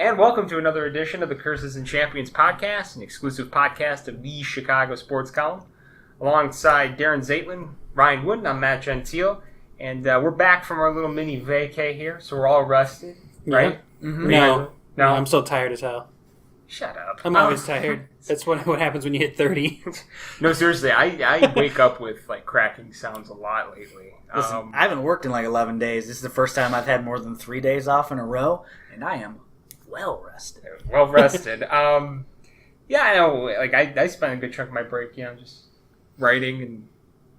And welcome to another edition of the Curses and Champions podcast, an exclusive podcast of the Chicago Sports Column. Alongside Darren Zaitlin, Ryan Wooden, I'm Matt Gentile, and we're back from our little mini vacay here, so we're all rested, right? Yeah. Mm-hmm. No, I'm so tired as hell. Shut up. I'm always tired. That's what happens when you hit 30. No, seriously, I wake up with cracking sounds a lot lately. Listen, I haven't worked in 11 days. This is the first time I've had more than 3 days off in a row, and I am well rested. Well rested. Yeah, I know. I spent a good chunk of my break, just writing and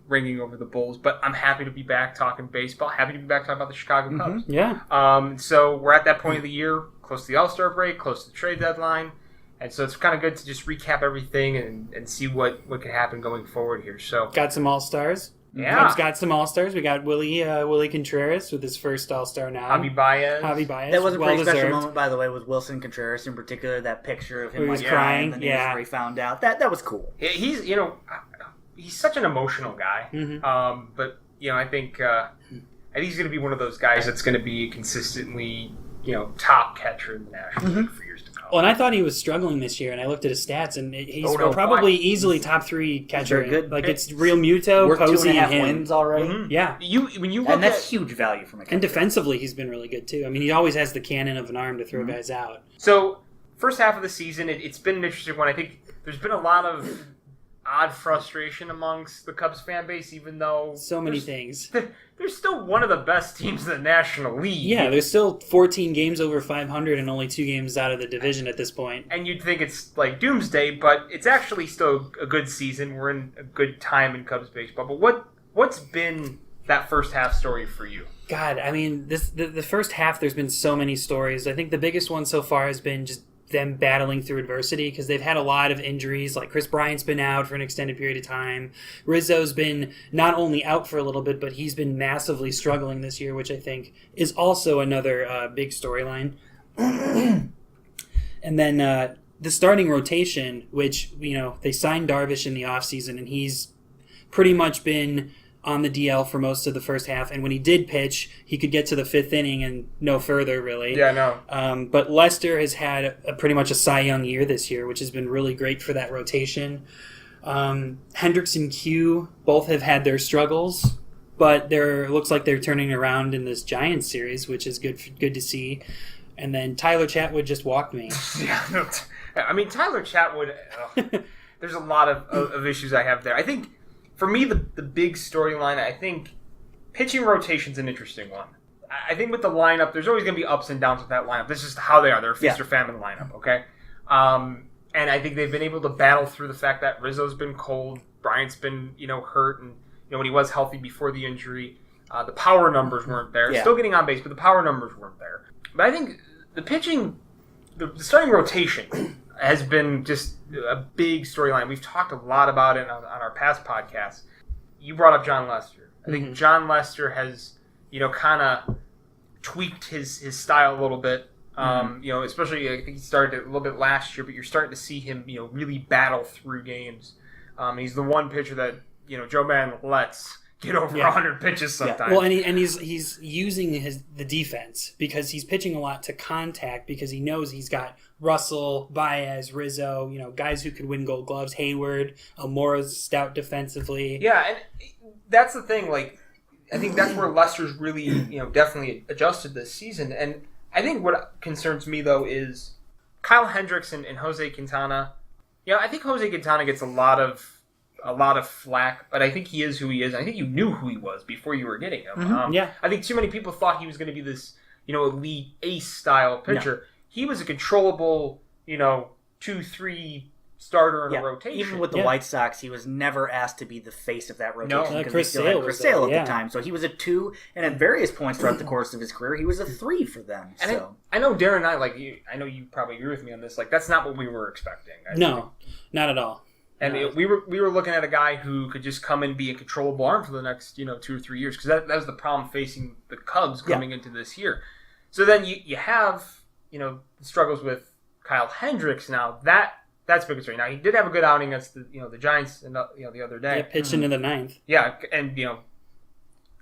ringing over the Bulls. But I'm happy to be back talking baseball. Happy to be back talking about the Chicago Cubs. Yeah. So we're at that point of the year, close to the All-Star break, close to the trade deadline. And so it's kind of good to just recap everything and see what could happen going forward here. So got some All-Stars. Yeah. Cubs got some All-Stars. We got Willie Contreras with his first All-Star now. Javi Baez. That was a pretty special moment, by the way, with Wilson Contreras in particular. That picture of him crying. And the news where he found out. That was cool. He's such an emotional guy. Mm-hmm. But I think he's going to be one of those guys that's going to be consistently top catcher in the National League for years to come. Well, and I thought he was struggling this year, and I looked at his stats, and he's probably easily top 3 catcher. Good. It's Real Muto, Worth Posey, 2.5 and him. wins already. Mm-hmm. Yeah. When you look and that's huge value from a catcher. And defensively, he's been really good, too. I mean, he always has the cannon of an arm to throw guys out. So, first half of the season, it's been an interesting one. I think there's been a lot of odd frustration amongst the Cubs fan base, even though so many things. They're still one of the best teams in the National League. Yeah, there's still 14 games over 500 and only 2 games out of the division at this point. And you'd think it's like doomsday, but it's actually still a good season. We're in a good time in Cubs baseball. But what's been that first half story for you? God, I mean, the first half, there's been so many stories. I think the biggest one so far has been just them battling through adversity because they've had a lot of injuries. Like Chris Bryant's been out for an extended period of time. Rizzo's been not only out for a little bit, but he's been massively struggling this year, which I think is also another big storyline. And then the starting rotation, which, they signed Darvish in the offseason, and he's pretty much been on the DL for most of the first half, and when he did pitch, he could get to the 5th inning and no further, really. Yeah, no. But Lester has had pretty much a Cy Young year this year, which has been really great for that rotation. Hendricks and Q both have had their struggles, but it looks like they're turning around in this Giants series, which is good to see. And then Tyler Chatwood just walked me. Yeah, I mean, Tyler Chatwood, there's a lot of issues I have there. I think, for me, the big storyline, I think pitching rotation's an interesting one. I think with the lineup, there's always going to be ups and downs with that lineup. This is how they are. They're a feast or famine lineup, okay? And I think they've been able to battle through the fact that Rizzo's been cold, Bryant's been, hurt, and when he was healthy before the injury, the power numbers weren't there. Yeah. Still getting on base, but the power numbers weren't there. But I think the pitching, the starting rotation has been just a big storyline. We've talked a lot about it on our past podcasts. You brought up John Lester. I think John Lester has, kind of tweaked his style a little bit. Especially I think he started a little bit last year, but you're starting to see him, really battle through games. He's the one pitcher that, Joe Madden lets get over 100 pitches sometimes. Yeah. Well, and he's using the defense because he's pitching a lot to contact because he knows he's got Russell, Baez, Rizzo, guys who could win Gold Gloves, Hayward, Almora's stout defensively. Yeah, and that's the thing. I think that's where Lester's really, definitely adjusted this season. And I think what concerns me, though, is Kyle Hendricks and Jose Quintana. I think Jose Quintana gets a lot of flack, but I think he is who he is. I think you knew who he was before you were getting him. I think too many people thought he was going to be this, elite ace-style pitcher. No. He was a controllable, 2-3 starter in a rotation. Even with the White Sox, he was never asked to be the face of that rotation. No, because Chris they still had Chris Sale at the time. So he was a 2, and at various points throughout the course of his career, he was a 3 for them. And I know Darren and I know you probably agree with me on this. That's not what we were expecting. No, not at all. And we were looking at a guy who could just come and be a controllable arm for the next 2 or 3 years, because that was the problem facing the Cubs coming into this year. So then you have struggles with Kyle Hendricks now. That's big concern. Now he did have a good outing against the Giants the other day. Yeah, pitched into the 9th. Yeah, and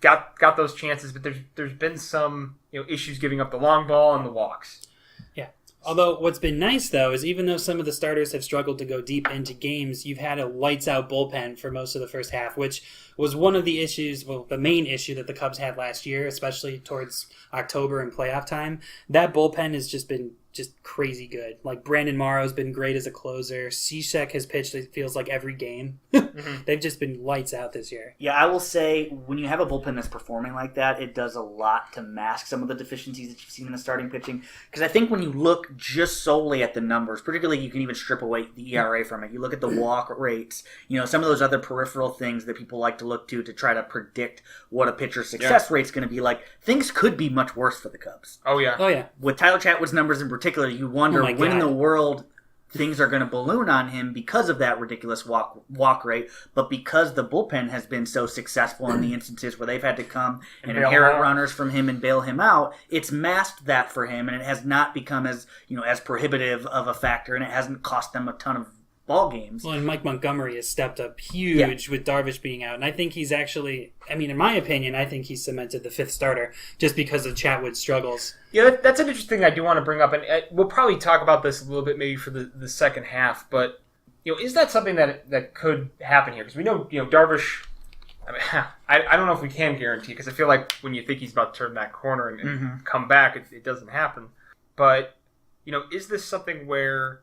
got those chances, but there's been some issues giving up the long ball and the walks. Yeah. Although what's been nice, though, is even though some of the starters have struggled to go deep into games, you've had a lights-out bullpen for most of the first half, which was one of the issues, well, the main issue that the Cubs had last year, especially towards October and playoff time. That bullpen has just been just crazy good. Like, Brandon Morrow's been great as a closer. Cishek has pitched, it feels like, every game. They've just been lights out this year. Yeah, I will say, when you have a bullpen that's performing like that, it does a lot to mask some of the deficiencies that you've seen in the starting pitching. Because I think when you look just solely at the numbers, particularly you can even strip away the ERA from it. You look at the walk rates, some of those other peripheral things that people like to look to try to predict what a pitcher's success rate's going to be like. Things could be much worse for the Cubs. Oh, yeah. Oh, yeah. With Tyler Chatwood's numbers in particular, you wonder when in the world things are going to balloon on him because of that ridiculous walk rate, but because the bullpen has been so successful in the instances where they've had to come and inherit runners from him and bail him out, it's masked that for him, and it has not become as as prohibitive of a factor, and it hasn't cost them a ton of ball games. Well, and Mike Montgomery has stepped up huge with Darvish being out, and I think he's actually, in my opinion, I think he's cemented the fifth starter just because of Chatwood's struggles. Yeah, that's an interesting thing I do want to bring up, and we'll probably talk about this a little bit maybe for the second half, but is that something that could happen here? Because we know, Darvish, I don't know if we can guarantee, because I feel like when you think he's about to turn that corner and come back, it doesn't happen. But, is this something where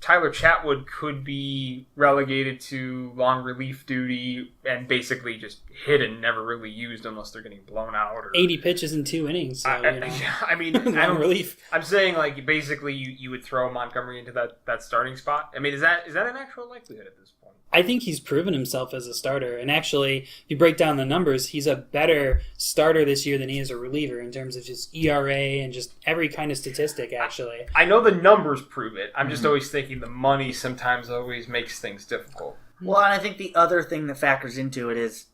Tyler Chatwood could be relegated to long relief duty and basically just hit and never really used unless they're getting blown out? Or 80 pitches in 2 innings. So, long relief. I'm saying, like, basically you would throw Montgomery into that starting spot. Is that an actual likelihood at this point? I think he's proven himself as a starter. And actually, if you break down the numbers, he's a better starter this year than he is a reliever in terms of just ERA and just every kind of statistic, actually. I know the numbers prove it. I'm just always thinking the money sometimes always makes things difficult. Well, and I think the other thing that factors into it is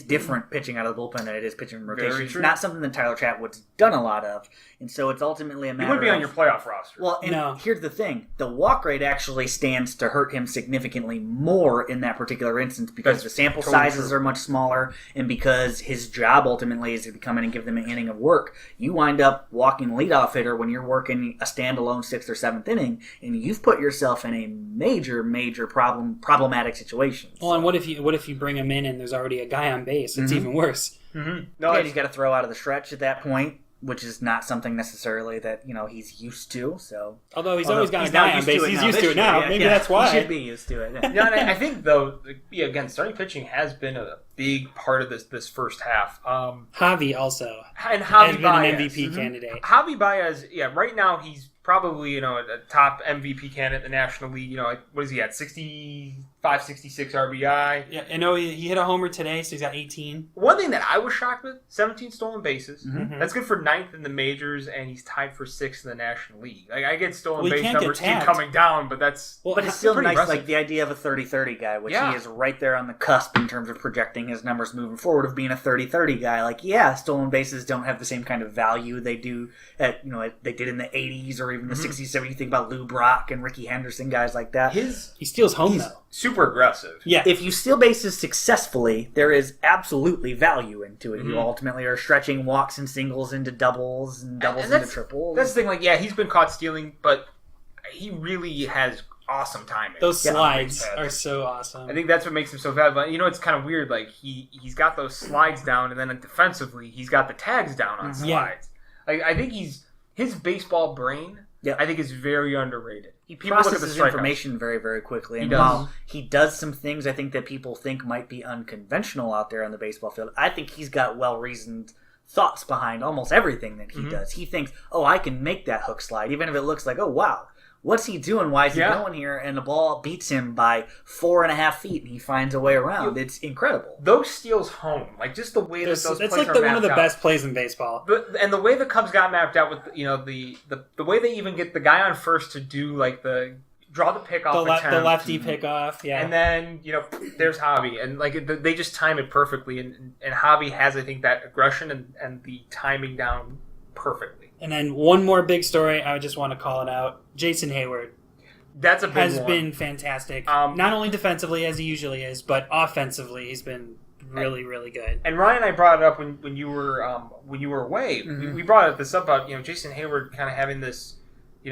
different pitching out of the bullpen than it is pitching in rotation. It's not something that Tyler Chatwood's done a lot of, and so it's ultimately a matter of... He would be on your playoff roster. Well, and here's the thing. The walk rate actually stands to hurt him significantly more in that particular instance because the sample sizes are much smaller, and because his job ultimately is to come in and give them an inning of work. You wind up walking leadoff hitter when you're working a standalone 6th or 7th inning, and you've put yourself in a major problematic situation. Well, and what if you bring him in and there's already a guy on base? It's even worse. He's got to throw out of the stretch at that point, which is not something necessly that he's used to. So, although he's always got a guy on base, he's used to it now. Maybe that's why he should be used to it. And I think though, again, starting pitching has been a big part of this first half. Javi also, and Javi has been Baez, an MVP candidate. Javi Baez, right now he's probably a top MVP candidate in the National League. What is he at? 65, 66 RBI. Yeah, I know he hit a homer today, so he's got 18. One thing that I was shocked with: 17 stolen bases. That's good for 9th in the majors, and he's tied for 6th in the National League. Like, I get stolen base numbers keep coming down, but that's but it's still nice. Impressive. Like the idea of a 30-30 guy, which he is right there on the cusp in terms of projecting his numbers moving forward of being a 30-30 guy. Like, stolen bases don't have the same kind of value they do at they did in the 80s or even the 60s, 70s. You think about Lou Brock and Ricky Henderson, guys like that. He steals home though. Super aggressive. Yeah. If you steal bases successfully, there is absolutely value into it. You ultimately are stretching walks and singles into doubles and doubles into triples. That's the thing. Like, he's been caught stealing, but he really has awesome timing. Those slides are so awesome. I think that's what makes him so valuable. It's kind of weird. Like, he's got those slides down, and then defensively, he's got the tags down on slides. Like, I think his baseball brain, I think, is very underrated. He processes information very, very quickly. And while he does some things I think that people think might be unconventional out there on the baseball field, I think he's got well-reasoned thoughts behind almost everything that he does. He thinks, I can make that hook slide, even if it looks like, wow, what's he doing? Why is he going here? And the ball beats him by 4.5 feet, and he finds a way around. It's incredible. Those steals home, like just the way that those plays are mapped out. It's like one of the best plays in baseball. And the way the Cubs got mapped out with the way they even get the guy on first to do like the draw the pickoff the lefty pickoff, and then there's Javi, and like they just time it perfectly, and Javi has, I think, that aggression and the timing down perfectly. And then one more big story, I just want to call it out. Jason Hayward. That's a big has been fantastic. Not only defensively, as he usually is, but offensively, he's been really, really good. And Ryan and I brought it up when you were away. We brought this up about Jason Hayward kind of having this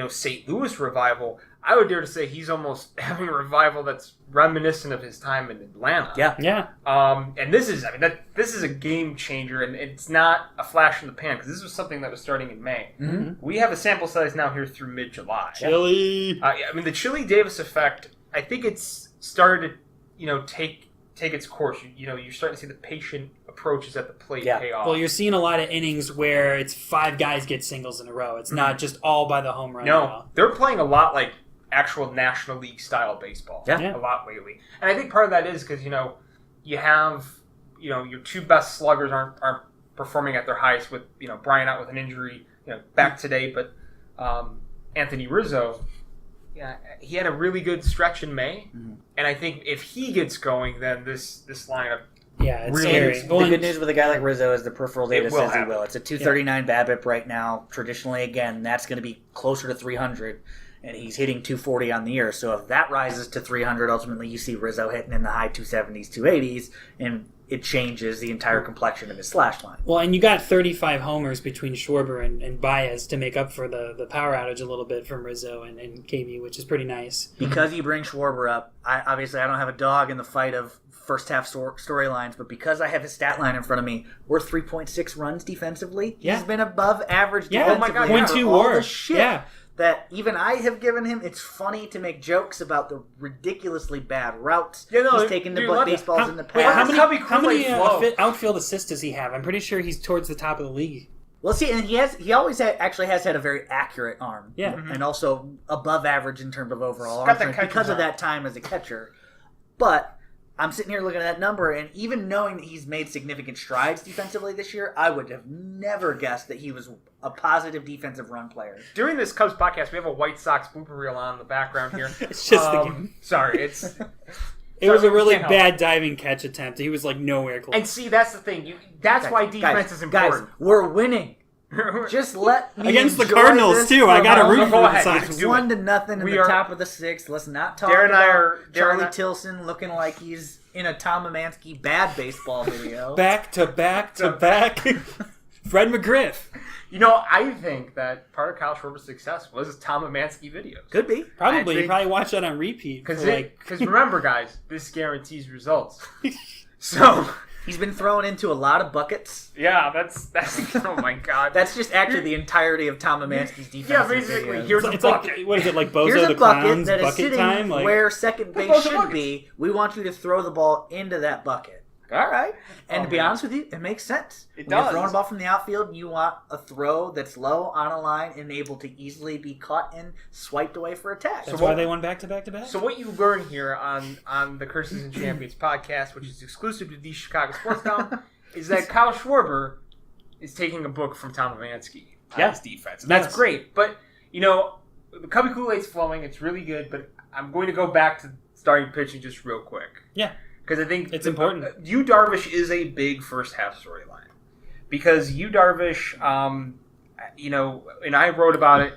St. Louis revival, I would dare to say he's almost having a revival that's reminiscent of his time in Atlanta. Yeah. And this is a game changer, and it's not a flash in the pan, because this was something that was starting in May. Mm-hmm. We have a sample size now here through mid-July. Chili. The Chili Davis effect, I think it's started to, take its course. You're starting to see the patient approaches at the plate pay off. Well, you're seeing a lot of innings where it's 5 guys get singles in a row. It's not just all by the home run. No, they're playing a lot like actual National League style baseball. Yeah. A lot lately. And I think part of that is because, you have, your 2 best sluggers aren't performing at their highest with, Bryant out with an injury, back today. But Anthony Rizzo, he had a really good stretch in May. Mm-hmm. And I think if he gets going, then this lineup. Yeah, it's really scary. The good news with a guy like Rizzo is the peripheral data says happen. he will. It's a 239 BABIP right now. Traditionally, again, that's going to be closer to 300, and he's hitting 240 on the year. So if that rises to 300, ultimately you see Rizzo hitting in the high 270s, 280s, and it changes the entire complexion of his slash line. Well, and you got 35 homers between Schwarber and Baez to make up for the power outage a little bit from Rizzo and KB, which is pretty nice. Because you bring Schwarber up, I don't have a dog in the fight of first half storylines, but because I have his stat line in front of me, we're 3.6 runs defensively. Yeah. He's been above average Yeah, defensively. oh my God, for 0.2 all WAR. the shit Yeah. that even I have given him. It's funny to make jokes about the ridiculously bad routes he's taken to baseballs in the past. How many outfield assists does he have? I'm pretty sure he's towards the top of the league. Well, see, and he always actually has had a very accurate arm. Yeah. And also above average in terms of overall Got arm that strength because of that time as a catcher. But I'm sitting here looking at that number, and even knowing that he's made significant strides defensively this year, I would have never guessed that he was a positive defensive run player. During this Cubs podcast, we have a White Sox blooper reel on in the background here. It's just the game. Sorry, it's... It was a really bad diving catch attempt. He was nowhere close. And see, that's the thing. That's why defense is important. Guys, we're winning. Just let me against the enjoy Cardinals this too. I got to root for the ahead. Sox. It's 1-0 in the top of the 6th. Let's not talk about Charlie Tilson looking like he's in a Tom Amansky bad baseball video. Back to back to back. Fred McGriff. I think that part of Kyle Schwarber's success was his Tom Amansky videos. Could be. Probably. You probably watched that on repeat. Because remember, guys, this guarantees results. So... He's been thrown into a lot of buckets. Yeah, that's oh my God. That's just actually the entirety of Tom Amansky's defense. Yeah, basically, videos. here's a bucket. What is it, like Bozo Here's the a bucket Clown's that is bucket sitting time? where second base should be. We want you to throw the ball into that bucket. All right. And to be honest with you, it makes sense. It when does. You're throwing a ball from the outfield, you want a throw that's low on a line and able to easily be caught and swiped away for a tag. That's why they won back-to-back-to-back. So what you learn here on the Curses and Champions podcast, which is exclusive to the Chicago Sports Town, is that Kyle Schwarber is taking a book from Tom Amansky on his defense. And that's great. But, the Cubby Kool-Aid's flowing. It's really good. But I'm going to go back to starting pitching just real quick. Yeah. Because I think it's important. Yu Darvish is a big first half storyline. Because Yu Darvish, and I wrote about it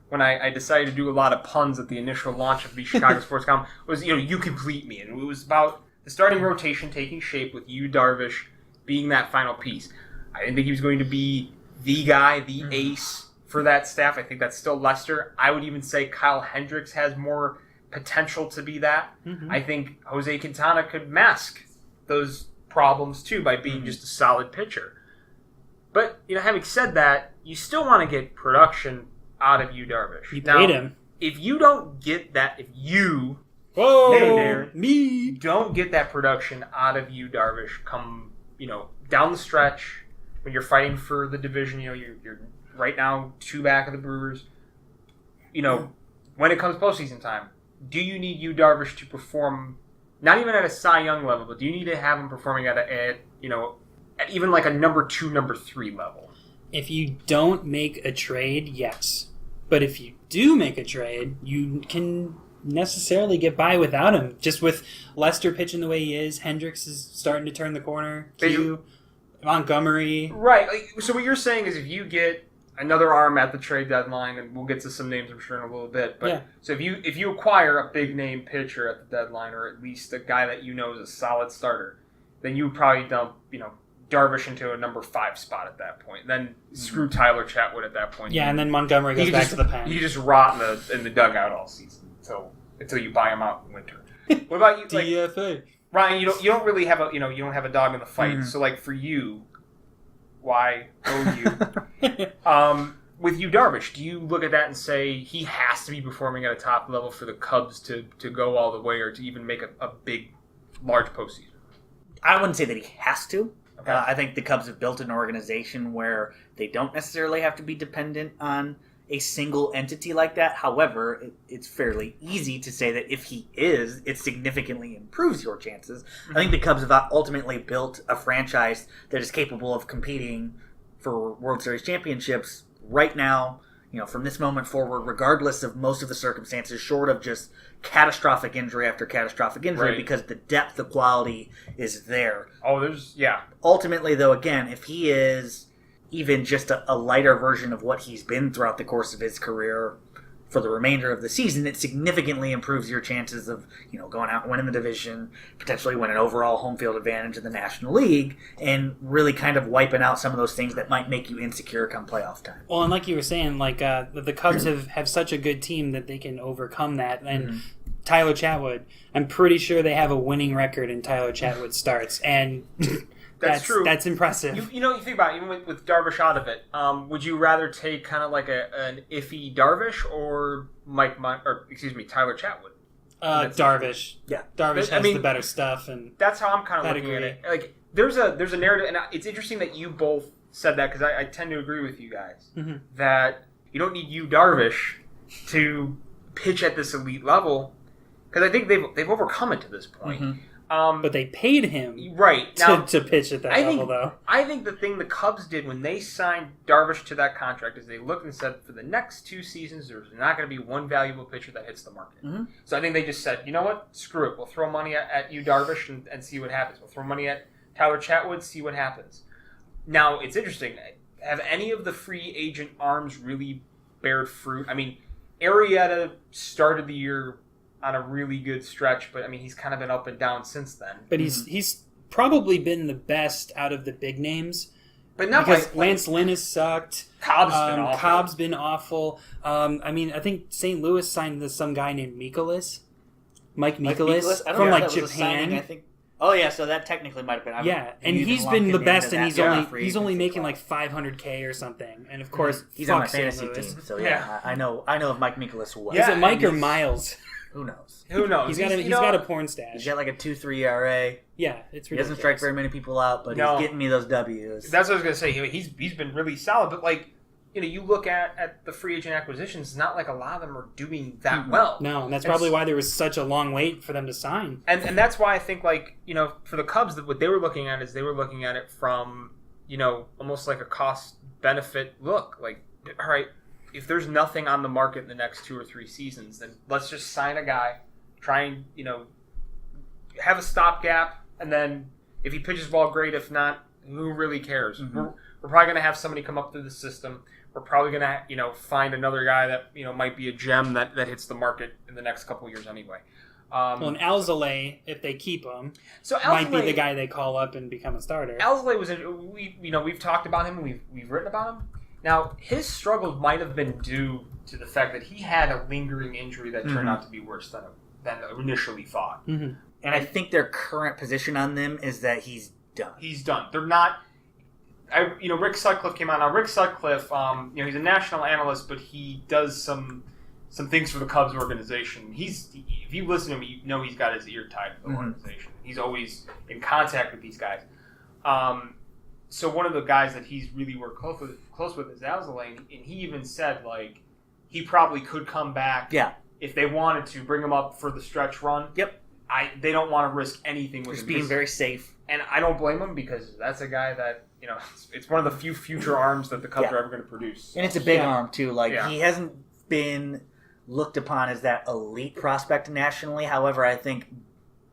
when I decided to do a lot of puns at the initial launch of the Chicago Sports Town, was, you complete me. And it was about the starting rotation taking shape with Yu Darvish being that final piece. I didn't think he was going to be the guy, the ace for that staff. I think that's still Lester. I would even say Kyle Hendricks has more potential to be that. Mm-hmm. I think Jose Quintana could mask those problems too by being just a solid pitcher. But, having said that, you still want to get production out of Yu Darvish. You paid him. If you don't get that, me don't get that production out of Yu Darvish come, down the stretch when you're fighting for the division, you're right now 2 back of the Brewers. When it comes postseason time, do you need Yu Darvish to perform, not even at a Cy Young level, but do you need to have him performing at even like a number 2, number 3 level? If you don't make a trade, yes. But if you do make a trade, you can necessarily get by without him. Just with Lester pitching the way he is, Hendricks is starting to turn the corner. Q, Montgomery. Right. So what you're saying is if you get another arm at the trade deadline, and we'll get to some names I'm sure in a little bit, but so if you acquire a big name pitcher at the deadline, or at least a guy that is a solid starter, then you would probably dump Darvish into a number 5 spot at that point. Then screw Tyler Chatwood at that point. Yeah, and then Montgomery goes back to the pen. You just rot in the dugout all season until you buy him out in winter. What about you? DFA. Ryan, you don't really have you don't have a dog in the fight. So like for you, why you? With you, Darvish, do you look at that and say he has to be performing at a top level for the Cubs to go all the way or to even make a big, large postseason? I wouldn't say that he has to. Okay. I think the Cubs have built an organization where they don't necessarily have to be dependent on a single entity like that. However, it's fairly easy to say that if he is, it significantly improves your chances. I think the Cubs have ultimately built a franchise that is capable of competing for World Series championships right now, from this moment forward, regardless of most of the circumstances, short of just catastrophic injury after catastrophic injury, right. Because the depth, the quality is there. Yeah. Ultimately, though, again, if he is even just a lighter version of what he's been throughout the course of his career for the remainder of the season, it significantly improves your chances of, going out and winning the division, potentially win an overall home field advantage in the National League, and really kind of wiping out some of those things that might make you insecure come playoff time. Well, and like you were saying, the Cubs have such a good team that they can overcome that. And Tyler Chatwood, I'm pretty sure they have a winning record in Tyler Chatwood starts, and That's true. That's impressive. You think about it, even with Darvish out of it, would you rather take kind of like an iffy Darvish or Tyler Chatwood? Darvish. Yeah. Darvish has the better stuff, and that's how I'm kind of looking at it. Like, there's a narrative, and it's interesting that you both said that because I tend to agree with you guys that you don't need you Darvish to pitch at this elite level because I think they've overcome it to this point. But they paid him to pitch at that level, though. I think the thing the Cubs did when they signed Darvish to that contract is they looked and said, for the next 2 seasons, there's not going to be one valuable pitcher that hits the market. So I think they just said, you know what? Screw it. We'll throw money at you, Darvish, and see what happens. We'll throw money at Tyler Chatwood, see what happens. Now, it's interesting. Have any of the free agent arms really bared fruit? I mean, Arrieta started the year on a really good stretch, but I mean he's kind of been up and down since then. But he's probably been the best out of the big names. But not because Lance Lynn has sucked. Cobb's been awful. I mean, I think St. Louis signed some guy named Mike Mikolas from Japan. Signing, I think. Oh yeah, so that technically might have been. And he's been the best, and he's only making like $500K or something. And of course, he's on my fantasy team, so I know of Mike Mikolas well. Is it Mike or Miles? Who knows? He's got a porn stash. He's got like a 2.3 ERA. Yeah, it's ridiculous. He doesn't strike very many people out, but he's getting me those W's. That's what I was gonna say. He's been really solid, but you look at the free agent acquisitions. It's not like a lot of them are doing that well. No, and that's probably why there was such a long wait for them to sign. And that's why I think for the Cubs, what they were looking at is they were looking at it from almost like a cost benefit look. Like, all right, if there's nothing on the market in the next 2 or 3 seasons, then let's just sign a guy, try and, have a stopgap, and then if he pitches ball, great. If not, who really cares? We're probably going to have somebody come up through the system. We're probably going to, find another guy that, might be a gem that hits the market in the next couple of years anyway. And Alzolay, if they keep him, Alzolay might be the guy they call up and become a starter. Alzolay was, we've talked about him, and we've written about him. Now, his struggles might have been due to the fact that he had a lingering injury that turned out to be worse than initially thought. And I think their current position on them is that he's done. He's done. They're not... Rick Sutcliffe came out. Now, Rick Sutcliffe, he's a national analyst, but he does some things for the Cubs organization. If you listen to him, he's got his ear tied to the organization. He's always in contact with these guys. So one of the guys that he's really worked close with is Alzolay, and he even said, he probably could come back if they wanted to, bring him up for the stretch run. Yep. They don't want to risk anything with him. Just being very safe. And I don't blame him because that's a guy that, it's one of the few future arms that the Cubs are ever going to produce. And it's a big arm, too. He hasn't been looked upon as that elite prospect nationally. However, I think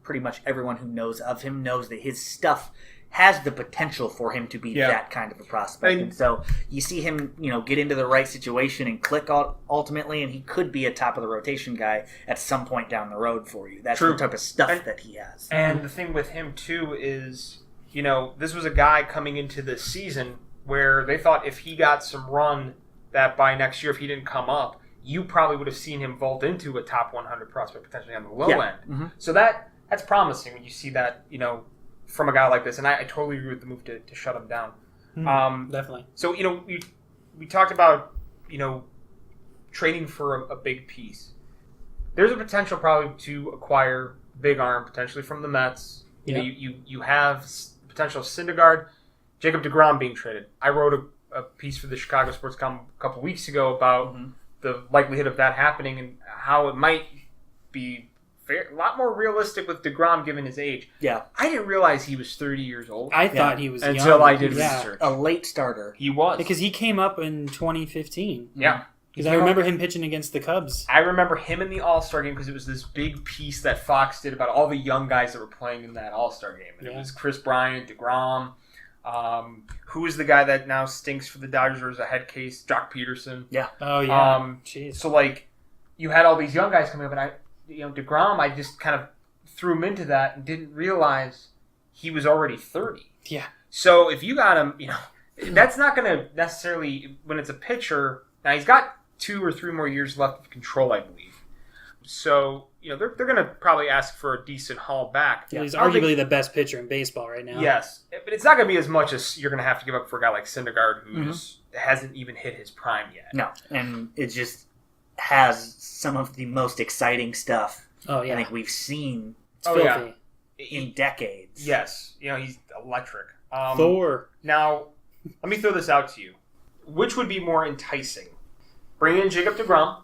pretty much everyone who knows of him knows that his stuff has the potential for him to be that kind of a prospect. And so you see him, get into the right situation and click ultimately, and he could be a top-of-the-rotation guy at some point down the road for you. That's the type of stuff that he has. And the thing with him, too, is this was a guy coming into this season where they thought if he got some run, that by next year, if he didn't come up, you probably would have seen him vault into a top 100 prospect potentially on the low end. Mm-hmm. So that's promising when you see that, from a guy like this. And I totally agree with the move to shut him down. Definitely. So, we talked about, trading for a big piece. There's a potential probably to acquire big arm, potentially from the Mets. You have potential Syndergaard, Jacob deGrom being traded. I wrote a piece for the Chicago Sports.com a couple weeks ago about the likelihood of that happening and how it might be a lot more realistic with deGrom given his age. Yeah. I didn't realize he was 30 years old. I thought he was until young. I did research. A late starter. He was. Because he came up in 2015. Yeah. Because I remember him pitching against the Cubs. I remember him in the All-Star game because it was this big piece that Fox did about all the young guys that were playing in that All-Star game. And it was Chris Bryant, deGrom. Who is the guy that now stinks for the Dodgers or is a head case? Jock Peterson. Yeah. Oh, yeah. Jeez. So, you had all these young guys coming up, and deGrom, I just kind of threw him into that and didn't realize he was already 30. Yeah. So, if you got him, that's not going to necessarily, when it's a pitcher, now he's got 2 or 3 more years left of control, I believe. So, they're going to probably ask for a decent haul back. Yeah, he's arguably the best pitcher in baseball right now. Yes, but it's not going to be as much as you're going to have to give up for a guy like Syndergaard who hasn't even hit his prime yet. No, and it just has some of the most exciting stuff I think we've seen in decades. Yes, he's electric. Thor. Now, let me throw this out to you. Which would be more enticing? Bring in Jacob deGrom,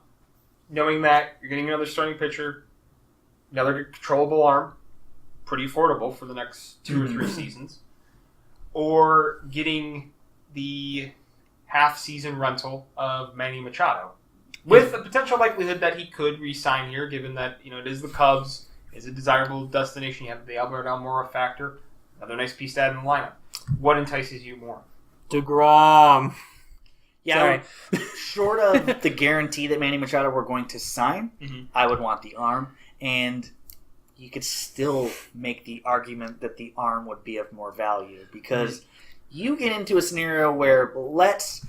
knowing that you're getting another starting pitcher, another controllable arm, pretty affordable for the next 2 or 3 seasons, or getting the half-season rental of Manny Machado, with a potential likelihood that he could re-sign here, given that it is the Cubs, is a desirable destination. You have the Albert Almora factor, another nice piece to add in the lineup. What entices you more? deGrom. Yeah, short of the guarantee that Manny Machado were going to sign, I would want the arm. And you could still make the argument that the arm would be of more value because you get into a scenario where let's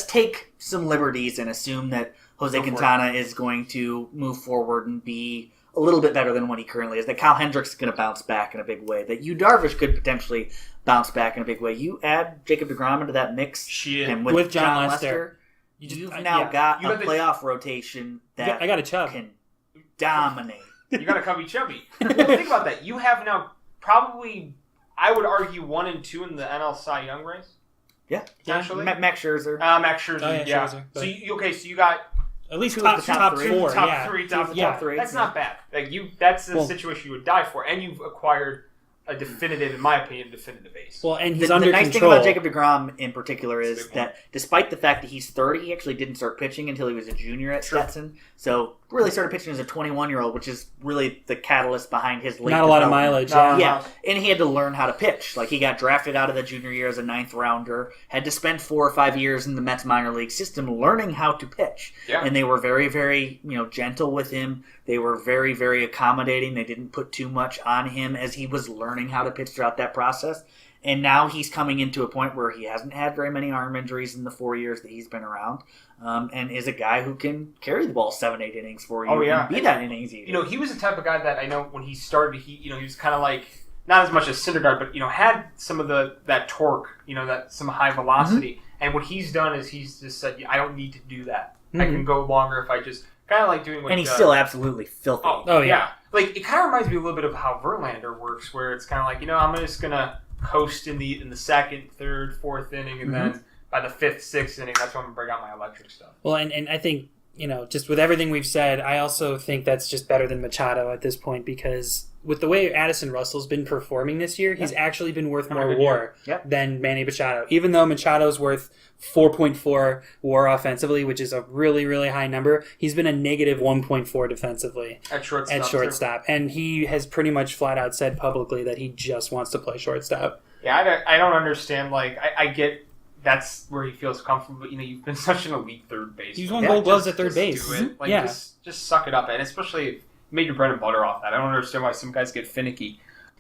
take some liberties and assume that Jose Quintana is going to move forward and be a little bit better than what he currently is, that Kyle Hendricks is going to bounce back in a big way, that Yu Darvish could potentially bounce back in a big way. You add Jacob deGrom into that mix, and with John Lester, you've now got a playoff rotation that I got a Chubb. Can dominate. You got a Cubby Chubby. Well, think about that. You have now probably, I would argue, 1 and 2 in the NL Cy Young race. Yeah, potentially. Max Scherzer. Max Scherzer. Scherzer, so you got at least top 4, top three. That's not bad. That's a situation you would die for, and you've acquired a definitive, in my opinion, definitive ace. Well, and he's the under nice control. thing about Jacob deGrom in particular is that despite the fact that he's 30, he actually didn't start pitching until he was a junior at Stetson. So really started pitching as a 21-year-old, which is really the catalyst behind his late Not a lot of mileage. Yeah, and he had to learn how to pitch. He got drafted out of the junior year as a 9th rounder, had to spend 4 or 5 years in the Mets minor league system learning how to pitch. Yeah. And they were very, very gentle with him. They were very, very accommodating. They didn't put too much on him as he was learning how to pitch throughout that process. And now he's coming into a point where he hasn't had very many arm injuries in the 4 years that he's been around, and is a guy who can carry the ball 7-8 innings for you. And be that innings eater. He was the type of guy that I know when he started, he was kind of like, not as much as Syndergaard, but had some of that torque, that some high velocity. And what he's done is he's just said, I don't need to do that. I can go longer if I just kind of like doing what. And he's still absolutely filthy. Oh yeah. It kind of reminds me a little bit of how Verlander works, where it's kind of like I'm just gonna coast in the 2nd, 3rd, 4th inning, and then by the 5th, 6th inning, that's when I'm gonna bring out my electric stuff. Well, and I think just with everything we've said, I also think that's just better than Machado at this point because with the way Addison Russell's been performing this year, he's actually been worth more WAR than Manny Machado. Even though Machado's worth 4.4 WAR offensively, which is a really, really high number, he's been a negative 1.4 defensively at shortstop. And he has pretty much flat out said publicly that he just wants to play shortstop. Yeah, I don't understand. I get that's where he feels comfortable. But, you've been such an elite third base. He's won Gold Gloves at third base. Do it. Just suck it up, and especially if you made your bread and butter off that. I don't understand why some guys get finicky.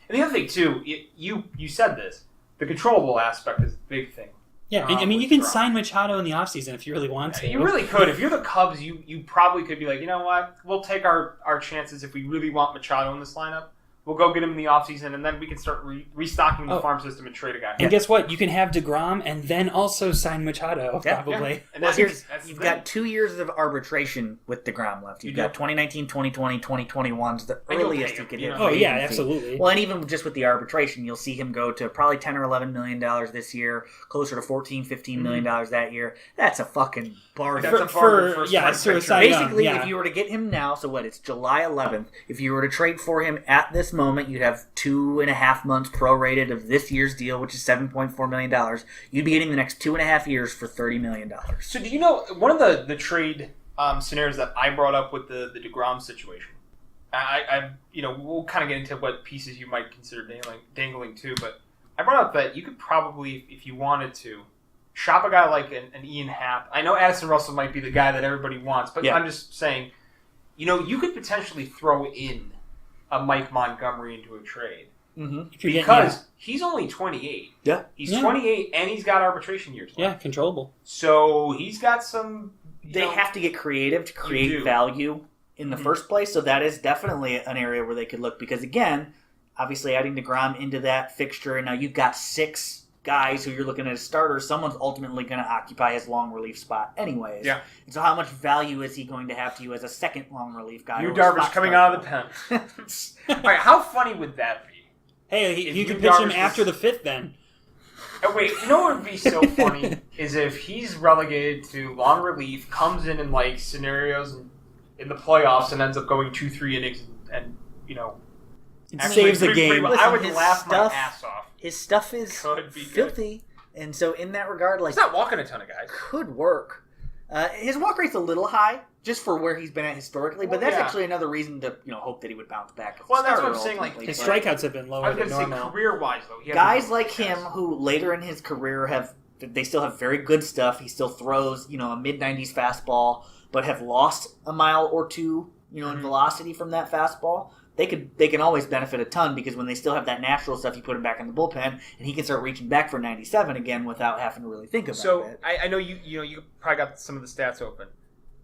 And the other thing too, you said this. the controllable aspect is the big thing. Yeah, I mean, you can sign Machado in the offseason if you really want to. You really could. If you're the Cubs, you probably could be like, you know what? We'll take our chances if we really want Machado in this lineup. We'll go get him in the offseason, and then we can start restocking the farm system and trade a guy. And guess what? You can have deGrom and then also sign Machado, probably. Yeah. And you've got 2 years of arbitration with deGrom left. You've got 2019, 2020, 2021's the earliest you could hit. Oh, yeah, absolutely. Well, and even just with the arbitration, you'll see him go to probably $10 or $11 million this year, closer to $14, $15 million that year. That's a fucking bargain. Basically, if you were to get him now, so what, it's July 11th. If you were to trade for him at this moment, you'd have 2.5 months prorated of this year's deal, which is $7.4 million. You'd be getting the next 2.5 years for $30 million. So do you know, one of the trade scenarios that I brought up with the deGrom situation, we'll kind of get into what pieces you might consider dangling too, but I brought up that you could probably, if you wanted to, shop a guy like an Ian Happ. I know Addison Russell might be the guy that everybody wants, but I'm just saying, you could potentially throw in a Mike Montgomery into a trade. Mm-hmm. Because he's only 28. Yeah. He's 28 and he's got arbitration years left. Yeah, controllable. So he's got some... They have to get creative to create value in the first place, so that is definitely an area where they could look. Because again, obviously adding deGrom into that fixture, and now you've got 6 guys who you're looking at as starters. Someone's ultimately going to occupy his long relief spot anyways. Yeah. And so how much value is he going to have to you as a second long relief guy? Yu Darvish coming out of the pen. All right, how funny would that be? Hey, you could pitch him after the 5th then. Oh, wait, you know what would be so funny is if he's relegated to long relief, comes in like scenarios in the playoffs and ends up going 2-3 innings and saves the game. Listen, I would laugh my ass off. His stuff is filthy, and so in that regard, he's not walking a ton of guys. Could work. His walk rate's a little high, just for where he's been at historically, but that's actually another reason to hope that he would bounce back. Well, that's what I'm saying. Like his strikeouts have been lower than normal. Say career-wise, though, guys like him who later in his career they still have very good stuff. He still throws a mid-90s fastball, but have lost a mile or two in velocity from that fastball. They can always benefit a ton because when they still have that natural stuff, you put him back in the bullpen, and he can start reaching back for 97 again without having to really think about it. So I know you probably got some of the stats open.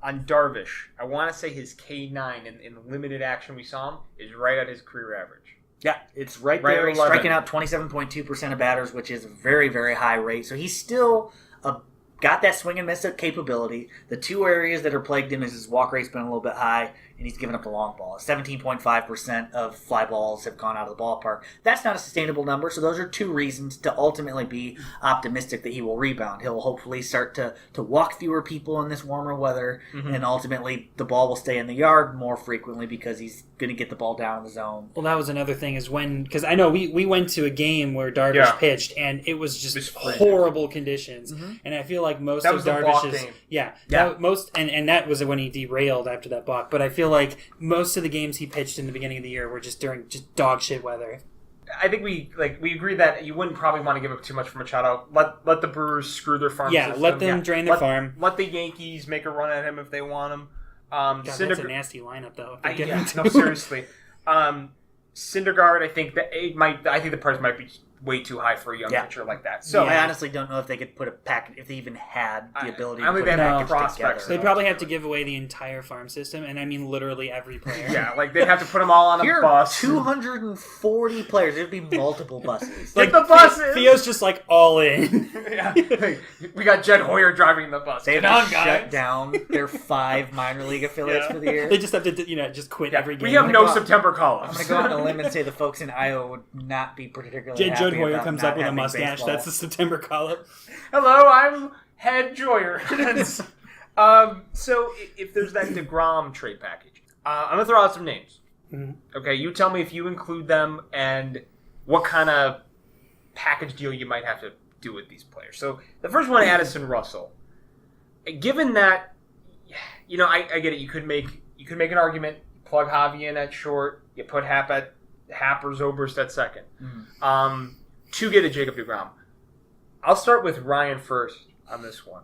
On Darvish, I want to say his K9 in the limited action we saw him is right at his career average. Yeah, it's right there. He's striking out 27.2% of batters, which is a very, very high rate. So he's still got that swing and miss capability. The 2 areas that are plagued him is his walk rate's been a little bit high, and he's given up the long ball. 17.5% of fly balls have gone out of the ballpark. That's not a sustainable number, so those are 2 reasons to ultimately be optimistic that he will rebound. He'll hopefully start to walk fewer people in this warmer weather, and ultimately the ball will stay in the yard more frequently because he's going to get the ball down in the zone. Well, that was another thing is because I know we went to a game where Darvish pitched, and it was just horrible conditions. And I feel like most of Darvish's... And that was when he derailed after that balk. But I feel like most of the games he pitched in the beginning of the year were just during dog shit weather. I think we agree that you wouldn't probably want to give up too much for Machado. Let the Brewers screw their farm system. Let them drain their farm. Let the Yankees make a run at him if they want him. God, that's a nasty lineup, though. No, seriously. Syndergaard, I think the price might be way too high for a young pitcher like that. So I honestly don't know if they could put a package, if they even had the ability to put a package together. They'd probably have to give away the entire farm system, and I mean literally every player. They'd have to put them all on a bus. 240 players. There'd be multiple buses. Get the buses! Theo's just all in. We got Jed Hoyer driving the bus. They have to shut down their 5 minor league affiliates for the year. They just have to just quit every game. We have no September call-ups. I'm going to go out on a limb and say the folks in Iowa would not be particularly happy. Jed Hoyer comes up with a mustache. Baseball. That's the September call-up. Hello, I'm Head Joyer. So if there's that deGrom trade package, I'm going to throw out some names. Okay, you tell me if you include them and what kind of package deal you might have to do with these players. So the first one, Addison Russell. Given that, I get it. You could make an argument. Plug Javi in at short. You put Happ or Zobrist at second. To get a Jacob deGrom. I'll start with Ryan first on this one.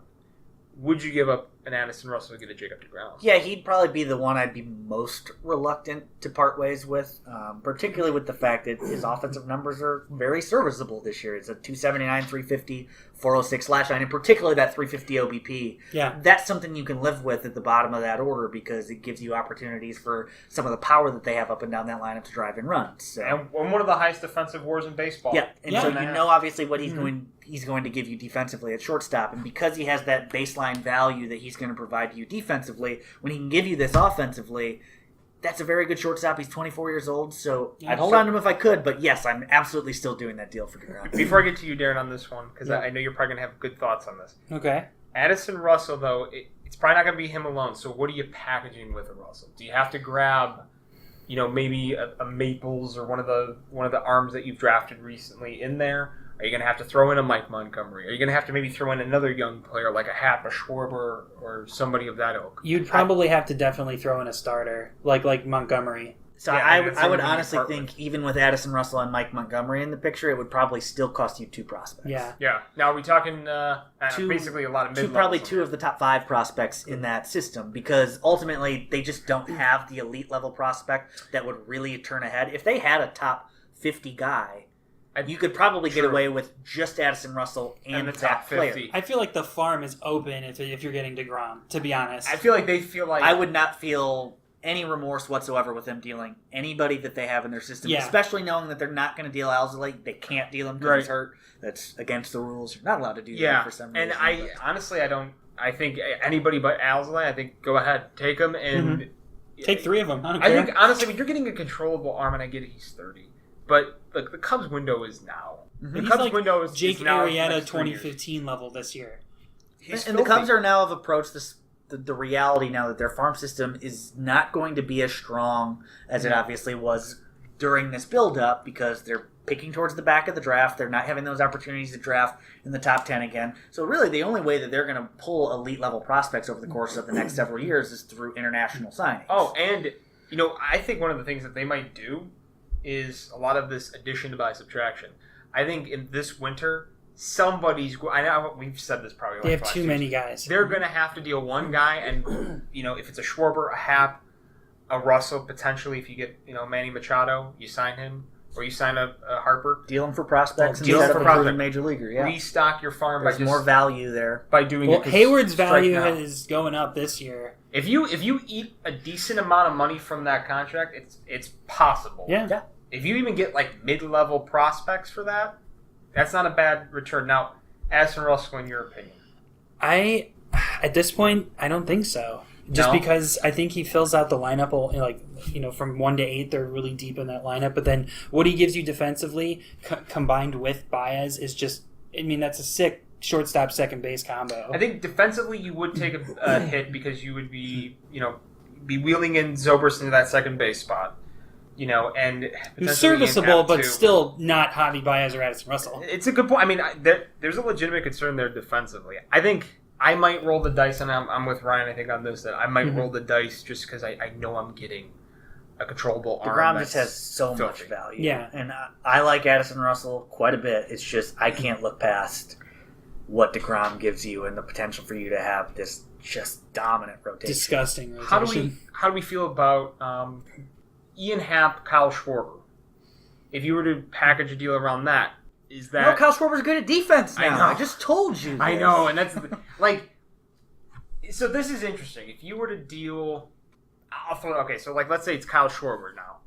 Would you give up an Addison Russell to get a Jacob deGrom. Yeah, he'd probably be the one I'd be most reluctant to part ways with, particularly with the fact that his offensive numbers are very serviceable this year. It's a 279, 350, 406 slash line, and particularly that 350 OBP. Yeah. That's something you can live with at the bottom of that order because it gives you opportunities for some of the power that they have up and down that lineup to drive and run. So. And one of the highest defensive wars in baseball. Yeah, and so you know obviously what he's going to give you defensively at shortstop, and because he has that baseline value that he's going to provide you defensively, when he can give you this offensively, that's a very good shortstop. He's 24 years old, so I'd hold on to him if I could, but yes, I'm absolutely still doing that deal for deGrom. Before I get to you, Darren, on this one, because I know you're probably going to have good thoughts on this. Okay. Addison Russell, though, it's probably not going to be him alone, so what are you packaging with a Russell? Do you have to grab, maybe a Maples or one of the arms that you've drafted recently in there? Are you going to have to throw in a Mike Montgomery? Are you going to have to maybe throw in another young player like a Happ, a Schwarber, or somebody of that ilk? You'd probably have to definitely throw in a starter, like Montgomery. So I would honestly think even with Addison Russell and Mike Montgomery in the picture, it would probably still cost you 2 prospects. Yeah. Yeah. Now, are we talking basically a lot of mid-levels? Probably 2 of the top 5 prospects in that system because ultimately they just don't have the elite level prospect that would really turn ahead. If they had a top 50 guy, you could probably get away with just Addison Russell and the top 50. Player. I feel like the farm is open if you're getting deGrom, to be honest. I feel like they feel like... I would not feel any remorse whatsoever with them dealing anybody that they have in their system, especially knowing that they're not going to deal Alzolay. They can't deal him because he's hurt. That's against the rules. You're not allowed to do that for some reason. And honestly, I think anybody but Alzolay, I think go ahead, take him and... Take 3 of them. I don't care. care. I think, honestly, when you're getting a controlable arm, and I get it, he's 30. But the Cubs window is now. The Cubs window is Jake now Arrieta 2015 level this year. And the Cubs are now have approached this the reality now that their farm system is not going to be as strong as it obviously was during this build-up because they're picking towards the back of the draft. They're not having those opportunities to draft in the top 10 again. So really the only way that they're going to pull elite-level prospects over the course of the next several years is through international signings. Oh, and I think one of the things that they might do is a lot of this addition by subtraction. I think in this winter, I know we've said this probably. They have too many guys. They're going to have to deal one guy, and if it's a Schwarber, a Happ, a Russell, potentially if you get Manny Machado, you sign him, or you sign a Harper. Deal him for prospects instead of a major leaguer. Yeah, restock your farm. There's more value there by doing it. Hayward's value is going up this year. If you eat a decent amount of money from that contract, it's possible. Yeah. If you even get mid-level prospects for that, that's not a bad return. Now, Addison Russell, in your opinion? At this point, I don't think so. Just because I think he fills out the lineup, from 1 to 8, they're really deep in that lineup. But then what he gives you defensively, combined with Baez, is just, that's a sick shortstop second base combo. I think defensively you would take a hit because you would be wheeling in Zobrist into that second base spot. And who's serviceable, but still not Javi Baez or Addison Russell. It's a good point. There's a legitimate concern there defensively. I think I might roll the dice, and I'm with Ryan, I think, on this, that I might roll the dice just because I know I'm getting a controllable arm. deGrom just has so much value. Yeah. And I like Addison Russell quite a bit. It's just I can't look past what deGrom gives you and the potential for you to have this just dominant rotation. Disgusting rotation. How do we feel about... Ian Happ, Kyle Schwarber. If you were to package a deal around that, is that... No, Kyle Schwarber's good at defense now. I know. I just told you this. I know, and that's... So this is interesting. If you were to deal... let's say it's Kyle Schwarber now.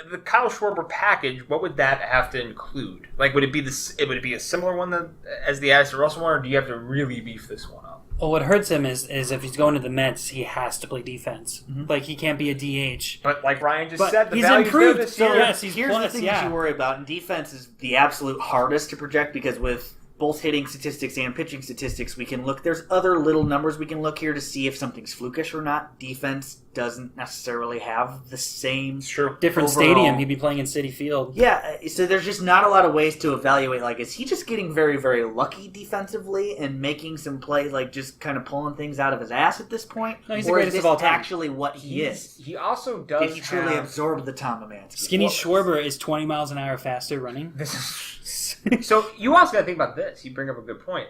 The Kyle Schwarber package, what would that have to include? Would it be a similar one as the Addison Russell one, or do you have to really beef this one up? Well, what hurts him is if he's going to the Mets, he has to play defense. Mm-hmm. He can't be a DH. But like Ryan just said, the he's value's improved. There this year. Yes, here's the thing that you worry about. And defense is the absolute hardest to project because with both hitting statistics and pitching statistics, we can look. There's other little numbers we can look here to see if something's flukish or not. Defense doesn't necessarily have the same. It's true. Different overall stadium. He'd be playing in Citi Field. Yeah, so there's just not a lot of ways to evaluate. Is he just getting very, very lucky defensively and making some plays, just kind of pulling things out of his ass at this point? No, he's or the greatest is this of all time. actually what he is? He also does. Did he truly absorb the Tom Amansky? Skinny Schwarber is 20 miles an hour faster running. So you also got to think about this. You bring up a good point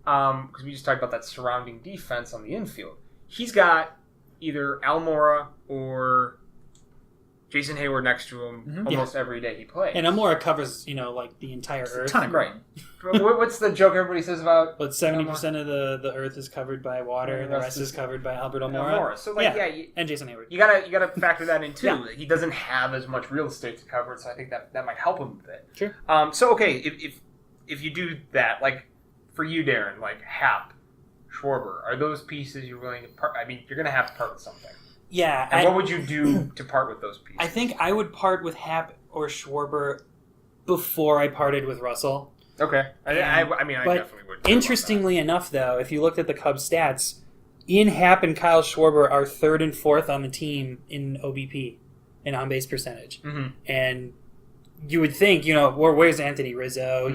because we just talked about that surrounding defense on the infield. he's got either Almora or Jason Hayward next to him almost every day he plays. And Almora covers, like the entire Earth. Right. What's the joke everybody says about? But 70% of the Earth is covered by water, and the rest is covered by Albert Almora. So and Jason Hayward. You gotta factor that in too. Yeah. He doesn't have as much real estate to cover, so I think that might help him a bit. Sure. So okay, if you do that, like for you, Darren, like Happ, Schwarber, are those pieces you're willing to part? I mean, you're gonna have to part with something. Yeah. And what would you do to part with those pieces? I think I would part with Happ or Schwarber before I parted with Russell. Okay. I definitely would. Interestingly enough, though, if you looked at the Cubs stats, Ian Happ and Kyle Schwarber are 3rd and 4th on the team in OBP, in on-base percentage. Mm-hmm. And you would think, where's Anthony Rizzo?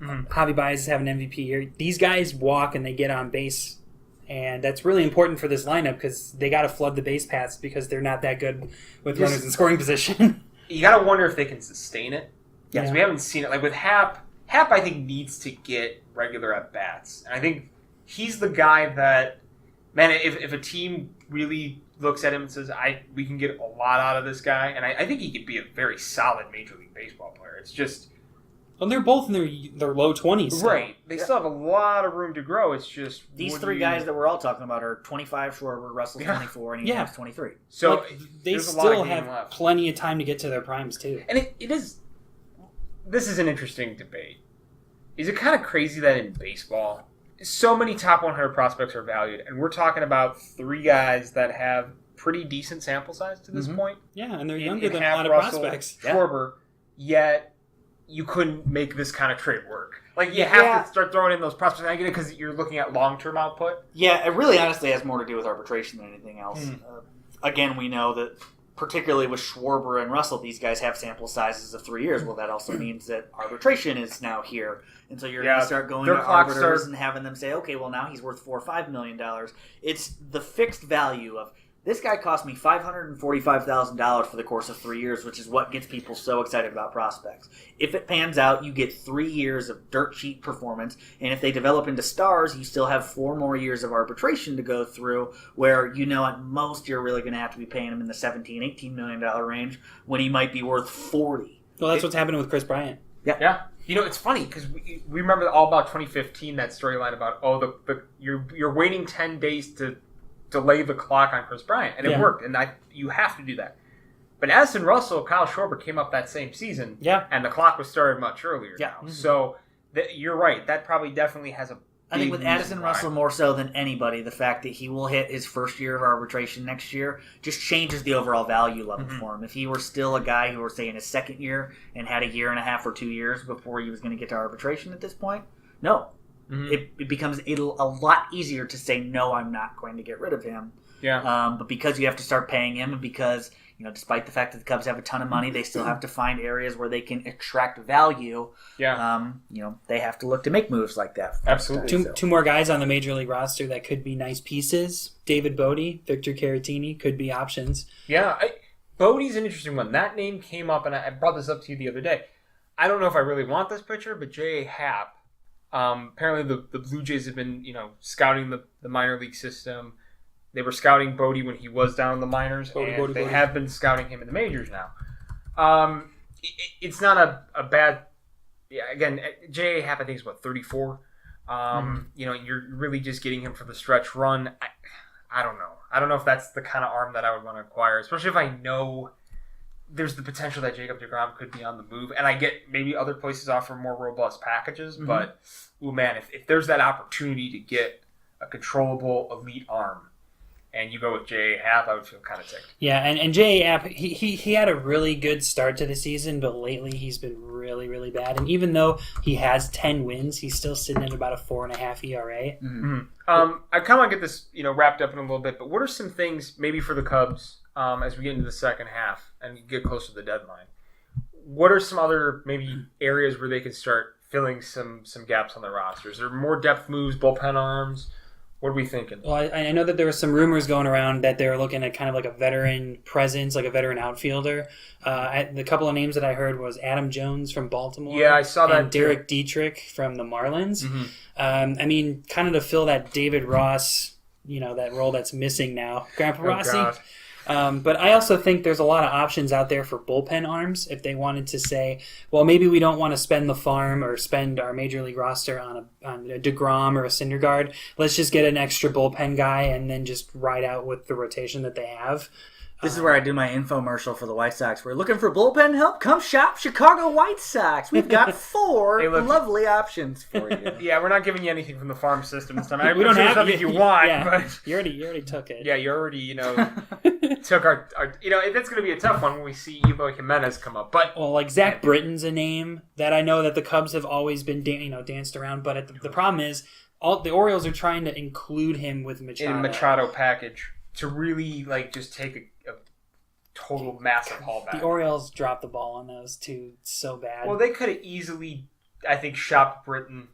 Javi Baez is having an MVP year. These guys walk and they get on base. And that's really important for this lineup because they got to flood the base paths because they're not that good with runners in scoring position. You got to wonder if they can sustain it. Because we haven't seen it. Like with Happ, I think needs to get regular at-bats. And I think he's the guy that, man, if a team really looks at him and says, we can get a lot out of this guy, and I think he could be a very solid Major League Baseball player. It's just... And they're both in their low 20s. So. Right. They still have a lot of room to grow. It's just... These three guys that we're all talking about are 25, Schwarber, Russell's 24, and Ian's 23. So they still have plenty of time to get to their primes, too. And it is... This is an interesting debate. Is it kind of crazy that in baseball, so many top 100 prospects are valued, and we're talking about 3 guys that have pretty decent sample size to this point? Yeah, and they're younger than a lot of Russell, prospects. Schwarber, yet... You couldn't make this kind of trade work. Like, you have to start throwing in those prospects. I get it because you're looking at long-term output. Yeah, it really honestly has more to do with arbitration than anything else. Again, we know that particularly with Schwarber and Russell, these guys have sample sizes of 3 years. Well, that also means that arbitration is now here. And so you're going to start going to arbiters and having them say, okay, well, now he's worth $4 or $5 million. It's the fixed value of... This guy cost me $545,000 for the course of 3 years, which is what gets people so excited about prospects. If it pans out, you get 3 years of dirt sheet performance, and if they develop into stars, you still have 4 more years of arbitration to go through, where at most you're really going to have to be paying him in the $17, $18 million range when he might be worth $40. Well, that's what's happening with Chris Bryant. Yeah. It's funny because we remember all about 2015, that storyline about, you're waiting 10 days to delay the clock on Chris Bryant, and it worked, and you have to do that. But Addison Russell, Kyle Schwarber came up that same season, and the clock was started much earlier now. Mm-hmm. So you're right. That probably definitely has a I think with Addison Russell more so than anybody, the fact that he will hit his first year of arbitration next year just changes the overall value level for him. If he were still a guy who were, say, in his second year and had a year and a half or 2 years before he was going to get to arbitration at this point, no. It becomes a lot easier to say, no, I'm not going to get rid of him. Yeah. But because you have to start paying him, and because, despite the fact that the Cubs have a ton of money, they still have to find areas where they can extract value. Yeah. They have to look to make moves like that. Absolutely. Two more guys on the Major League roster that could be nice pieces. David Bodie, Victor Caratini could be options. Yeah. Bodie's an interesting one. That name came up, and I brought this up to you the other day. I don't know if I really want this pitcher, but J.A. Happ, apparently the Blue Jays have been, scouting the minor league system. They were scouting Bodie when he was down in the minors, and they have been scouting him in the majors now. It's not a bad... Yeah, again, J.A. Happ, I think, is, 34? You're really just getting him for the stretch run. I don't know. I don't know if that's the kind of arm that I would want to acquire, especially if I know there's the potential that Jacob deGrom could be on the move. And I get maybe other places offer more robust packages, but, if there's that opportunity to get a controllable elite arm, and you go with J.A. Happ, I would feel kind of ticked. Yeah, and J.A. Happ, he had a really good start to the season, but lately he's been really, really bad. And even though he has 10 wins, he's still sitting at about a 4.5 ERA. I kind of want to get this wrapped up in a little bit, but what are some things maybe for the Cubs as we get into the second half and get close to the deadline? What are some other maybe areas where they can start filling some gaps on their rosters? Are there more depth moves, bullpen arms? What are we thinking? Well, I know that there were some rumors going around that they're looking at kind of like a veteran presence, like a veteran outfielder. The couple of names that I heard was Adam Jones from Baltimore. Yeah, I saw that. And Derek Dietrich from the Marlins. Kind of to fill that David Ross, that role that's missing now, Grandpa Oh, Rossi. God. But I also think there's a lot of options out there for bullpen arms if they wanted to say, well, maybe we don't want to spend the farm or spend our major league roster on a deGrom or a Syndergaard. Let's just get an extra bullpen guy and then just ride out with the rotation that they have. This is where I do my infomercial for the White Sox. We're looking for bullpen help? Come shop Chicago White Sox. We've got 4 lovely options for you. Yeah, we're not giving you anything from the farm system this time. We don't have something you want, yeah, but you already took it. yeah, you already took our that's going to be a tough one when we see Eloy Jimenez come up. But well, like Zach Britton's a name that I know that the Cubs have always been danced around, but the problem is the Orioles are trying to include him with Machado. in Machado package to really just take a total massive haul back. The Orioles dropped the ball on those two so bad. Well, they could have easily, I think, shopped Britton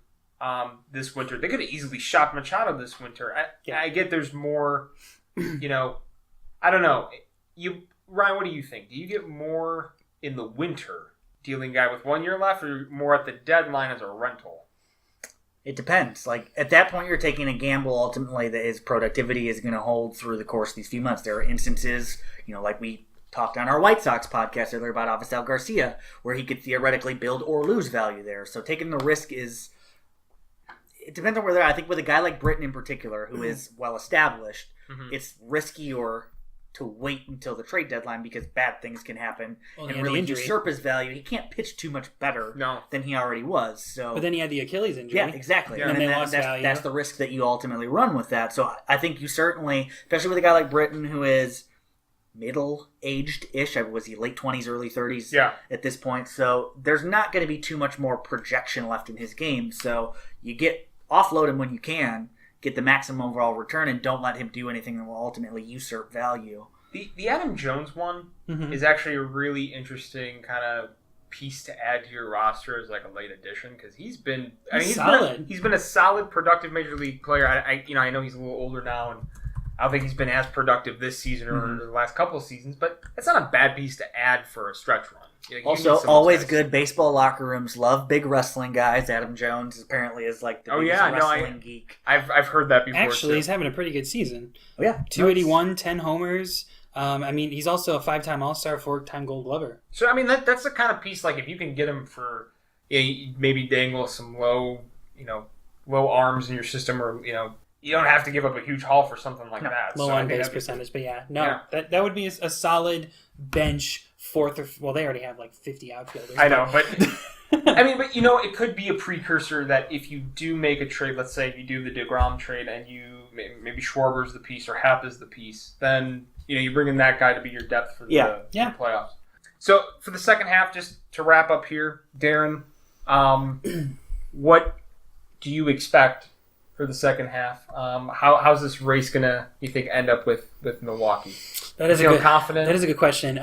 this winter. They could have easily shopped Machado this winter. I get there's more, I don't know. Ryan, what do you think? Do you get more in the winter dealing guy with 1 year left, or more at the deadline as a rental? It depends. At that point, you're taking a gamble ultimately that his productivity is going to hold through the course of these few months. There are instances, like we talked on our White Sox podcast earlier about Avisel Garcia, where he could theoretically build or lose value there. So taking the risk it depends on where they're at. I think with a guy like Britton in particular, who is well established, it's riskier to wait until the trade deadline because bad things can happen and really usurp his value. He can't pitch too much better than he already was. So, but then he had the Achilles injury. Yeah, exactly. Yeah. And then that's the risk that you ultimately run with that. So I think you certainly, especially with a guy like Britton who is middle-aged-ish, was he late 20s, early 30s at this point? So there's not going to be too much more projection left in his game. So you offload him when you can, get the maximum overall return, and don't let him do anything that will ultimately usurp value. The Adam Jones one is actually a really interesting kind of piece to add to your roster as a late addition, because he's been solid. He's been a solid, productive major league player. I know he's a little older now, and I don't think he's been as productive this season or the last couple of seasons, but it's not a bad piece to add for a stretch run. Also, always good. Baseball locker rooms love big wrestling guys. Adam Jones apparently is the biggest wrestling geek. I've heard that before. Actually, he's having a pretty good season. Oh yeah, 281, 10 homers. He's also a 5-time All-Star, 4-time Gold Glover. So that's the kind of piece if you can get him for maybe dangle some low arms in your system, or you don't have to give up a huge haul for something like that. Low on base percentage, but that would be a solid bench fourth they already have 50 outfielders. I know, but it could be a precursor that if you do make a trade, let's say if you do the deGrom trade and you maybe Schwarber's the piece or Happ is the piece, then you bring in that guy to be your depth for the playoffs. So for the second half, just to wrap up here, Darren, what do you expect for the second half? How's this race gonna, you think, end up with Milwaukee? That is confident. That is a good question.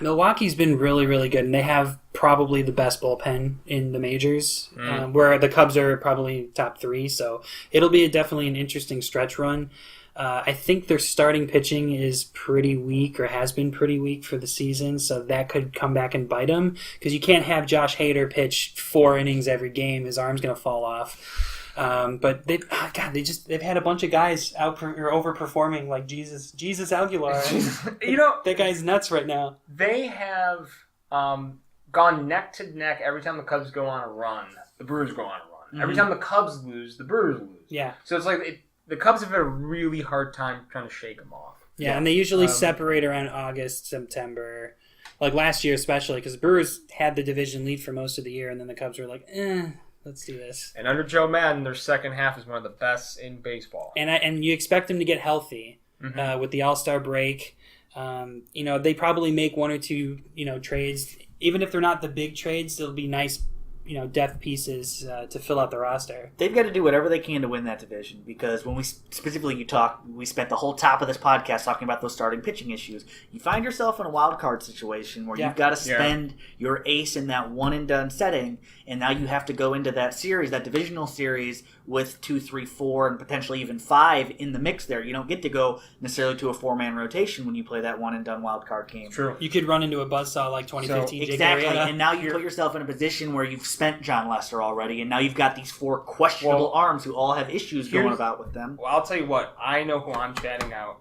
Milwaukee's been really, really good, and they have probably the best bullpen in the majors, where the Cubs are probably top 3. So it'll be definitely an interesting stretch run. I think their starting pitching is pretty weak, or has been pretty weak for the season, so that could come back and bite them, because you can't have Josh Hader pitch 4 innings every game. His arm's going to fall off. But they've had a bunch of guys overperforming, like Jesus Aguilar. That guy's nuts right now. They have gone neck to neck every time the Cubs go on a run. The Brewers go on a run. Mm-hmm. Every time the Cubs lose, the Brewers lose. Yeah. So it's the Cubs have had a really hard time trying to shake them off. Yeah, and they usually separate around August, September. Like last year especially, because the Brewers had the division lead for most of the year, and then the Cubs were like, let's do this. And under Joe Madden, their second half is one of the best in baseball. And you expect them to get healthy with the All-Star break. They probably make 1 or 2 trades. Even if they're not the big trades, they'll be nice depth pieces to fill out the roster. They've got to do whatever they can to win that division, because when we spent the whole top of this podcast talking about those starting pitching issues. You find yourself in a wild card situation where you've got to spend your ace in that one and done setting, and now you have to go into that series, that divisional series, with 2, 3, 4, and potentially even 5 in the mix there. You don't get to go necessarily to a 4-man rotation when you play that one and done wild card game. True. You could run into a buzzsaw like 2015. Exactly, and now you put yourself in a position where you've spent John Lester already, and now you've got these 4 questionable arms who all have issues going about with them. Well, I'll tell you what. I know who I'm trotting out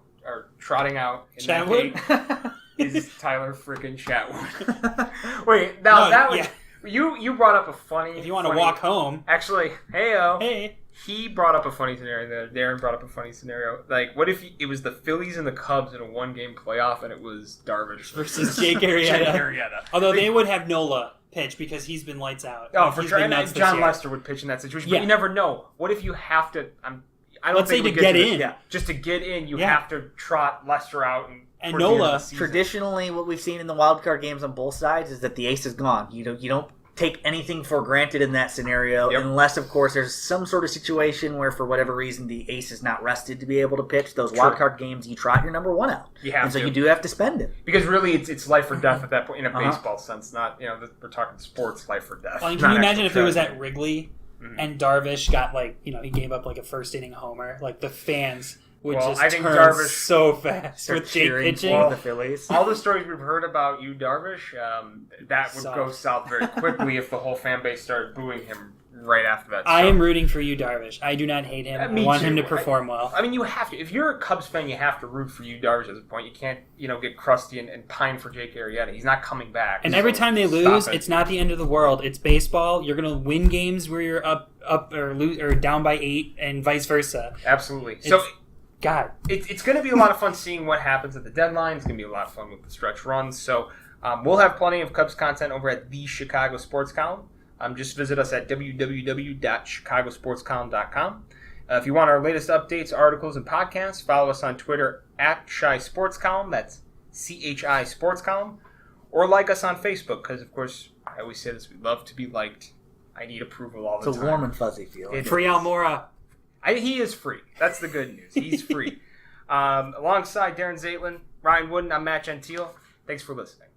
in Chatwood? that game is Tyler freaking Chatwood. Wait, now that was... You brought up a funny... If you want to walk home... Actually, hey-o. Hey. He brought up a funny scenario. Darren brought up a funny scenario. Like, what if it was the Phillies and the Cubs in a 1-game playoff, and it was Darvish versus Jake Arrieta. Although they would have Nola pitch because he's been lights out. Oh, for sure. And John Lester would pitch in that situation. Yeah. But you never know. What if you have to... Let's say to get in. Yeah. Just to get in, you have to trot Lester out and Nola. Traditionally, what we've seen in the wild card games on both sides is that the ace is gone. You don't take anything for granted in that scenario, unless, of course, there's some sort of situation where, for whatever reason, the ace is not rested to be able to pitch. Those wild card games, you trot your number 1 out. So you do have to spend it. Because really, it's life or death at that point, in a baseball sense. Not, we're talking sports, life or death. Well, can you imagine if it was at Wrigley and Darvish got, he gave up, a first-inning homer? The fans... would just turn Darvish so fast with Jake pitching. The Phillies. All the stories we've heard about Darvish, that would go south very quickly if the whole fan base started booing him right after that. I am rooting for Darvish. I do not hate him. I want him to perform well. I mean, you have to. If you're a Cubs fan, you have to root for Darvish at this point. You can't, get crusty and pine for Jake Arrieta. He's not coming back. And every time they lose, it's not the end of the world. It's baseball. You're going to win games where you're up or lose or down by 8, and vice versa. Absolutely. God. It's going to be a lot of fun seeing what happens at the deadline. It's going to be a lot of fun with the stretch runs. So we'll have plenty of Cubs content over at the Chicago Sports Column. Just visit us at www.chicagosportscolumn.com. If you want our latest updates, articles, and podcasts, follow us on Twitter at Chi Sports Column. That's CHI Sports Column. Or like us on Facebook, because, of course, I always say this, we love to be liked. I need approval all the time. It's a warm and fuzzy feeling. Free Almora. He is free. That's the good news. He's free. Alongside Darren Zaitlin, Ryan Wooden, I'm Matt Gentile. Thanks for listening.